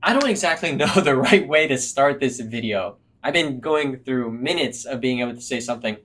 I don't exactly know the right way to start this video. I've been going through minutes of being able to say something,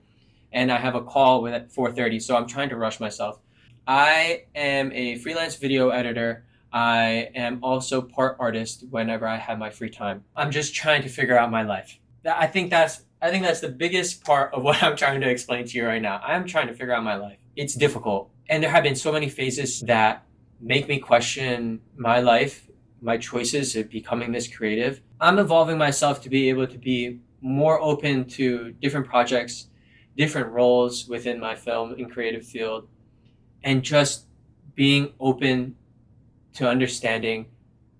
and I have a call with at 4:30, so I'm trying to rush myself. I am a freelance video editor. I am also part artist whenever I have my free time. I'm just trying to figure out my life. I think that's the biggest part of what I'm trying to explain to you right now. I'm trying to figure out my life. It's difficult, and there have been so many phases that make me question my life, my choices of becoming this creative. I'm evolving myself to be able to be more open to different projects, different roles within my film and creative field, and just being open to understanding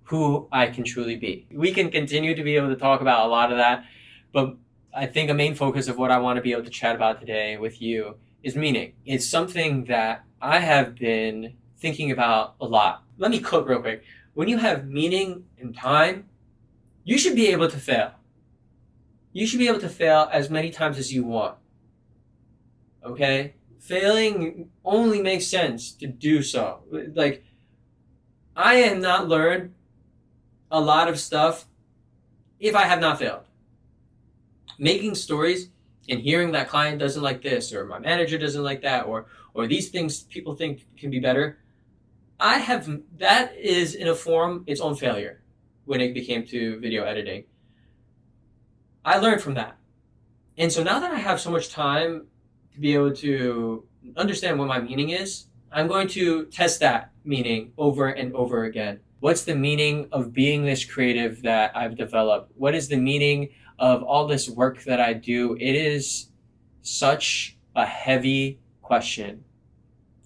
who I can truly be. We can continue to be able to talk about a lot of that, but I think a main focus of what I want to be able to chat about today with you is meaning. It's something that I have been thinking about a lot. Let me cook real quick. When you have meaning in time, you should be able to fail. You should be able to fail as many times as you want. Okay? Failing only makes sense to do so. Like, I have not learned a lot of stuff if I have not failed. Making stories and hearing that client doesn't like this, or my manager doesn't like that, or these things people think can be better, that is in a form its own failure when it became to video editing. I learned from that. And so now that I have so much time to be able to understand what my meaning is, I'm going to test that meaning over and over again. What's the meaning of being this creative that I've developed? What is the meaning of all this work that I do? It is such a heavy question.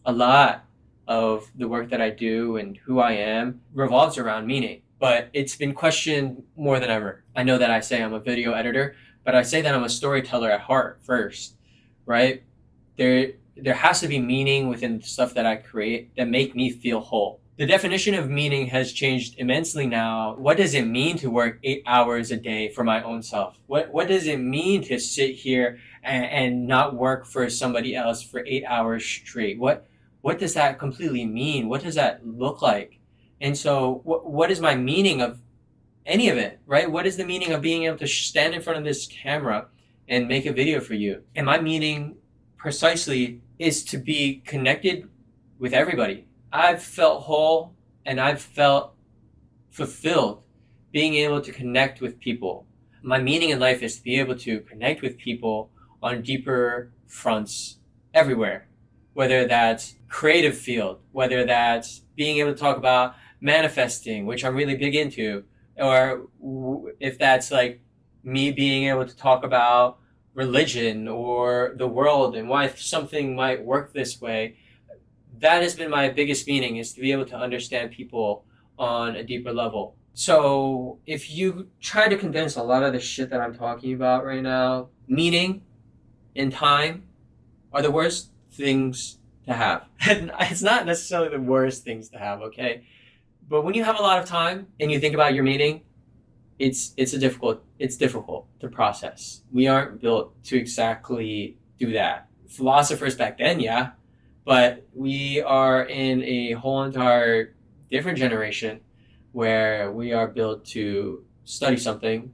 A lot of the work that I do and who I am revolves around meaning, but it's been questioned more than ever. I know that I say I'm a video editor, but I say that I'm a storyteller at heart first, right? There has to be meaning within the stuff that I create that make me feel whole. The definition of meaning has changed immensely now. What does it mean to work 8 hours a day for my own self? What does it mean to sit here and not work for somebody else for 8 hours straight? What does that completely mean? What does that look like? And so what is my meaning of any of it, right? What is the meaning of being able to stand in front of this camera and make a video for you? And my meaning precisely is to be connected with everybody. I've felt whole and I've felt fulfilled being able to connect with people. My meaning in life is to be able to connect with people on deeper fronts everywhere, whether that's creative field, whether that's being able to talk about manifesting, which I'm really big into, or if that's like me being able to talk about religion or the world and why something might work this way. That has been my biggest meaning, is to be able to understand people on a deeper level. So if you try to condense a lot of the shit that I'm talking about right now, meaning and time are the worst things to have. And it's not necessarily the worst things to have, okay? But when you have a lot of time and you think about your meaning, it's difficult to process. We aren't built to exactly do that. Philosophers back then, yeah, but we are in a whole entire different generation where we are built to study something,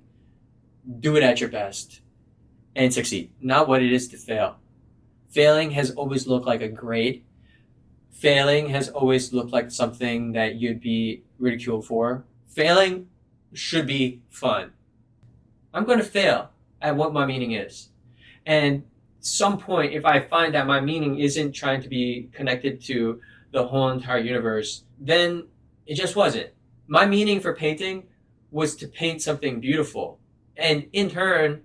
do it at your best, and succeed. Not what it is to fail. Failing has always looked like a grade. Failing has always looked like something that you'd be ridiculed for. Failing should be fun. I'm going to fail at what my meaning is. And some point, if I find that my meaning isn't trying to be connected to the whole entire universe, then it just wasn't. My meaning for painting was to paint something beautiful. And in turn,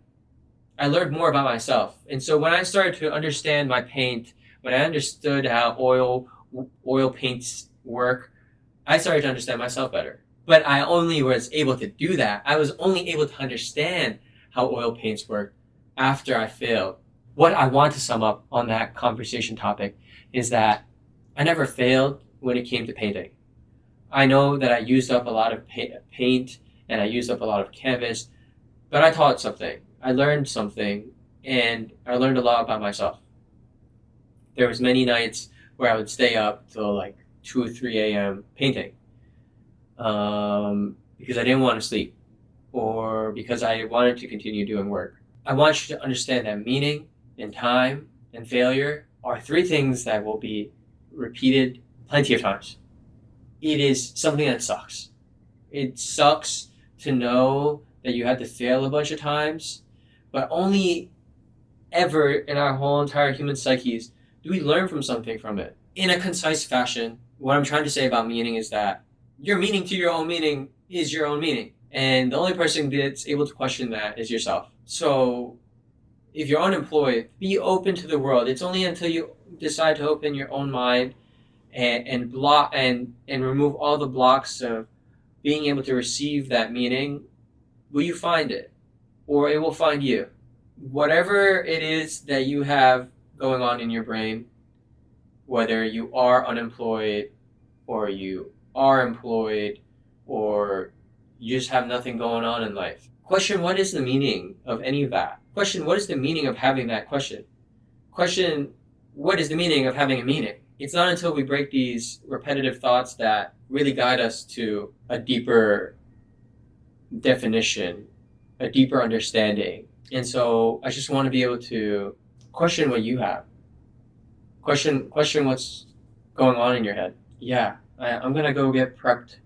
I learned more about myself. And so when I started to understand my paint, when I understood how oil paints work, I started to understand myself better. But I only was able to do that. I was only able to understand how oil paints work after I failed. What I want to sum up on that conversation topic is that I never failed when it came to painting. I know that I used up a lot of paint and I used up a lot of canvas, but I taught something. I learned something, and I learned a lot about myself. There was many nights where I would stay up till like 2 or 3 a.m. painting. because I didn't want to sleep or because I wanted to continue doing work. I want you to understand that meaning and time and failure are three things that will be repeated plenty of times. It is something that sucks. It sucks to know that you had to fail a bunch of times, but only ever in our whole entire human psyches do we learn from something from it in a concise fashion. What I'm trying to say about meaning is that your meaning to your own meaning is your own meaning, and the only person that's able to question that is yourself. So if you're unemployed, be open to the world. It's only until you decide to open your own mind and block and remove all the blocks of being able to receive that meaning, will you find it, or it will find you. Whatever it is that you have going on in your brain, whether you are unemployed or you are employed or you just have nothing going on in life, question what is the meaning of any of that. Question what is the meaning of having that question. Question what is the meaning of having a meaning. It's not until we break these repetitive thoughts that really guide us to a deeper definition, a deeper understanding. And so I just want to be able to question what you have. Question what's going on in your head. Yeah, I'm gonna go get prepped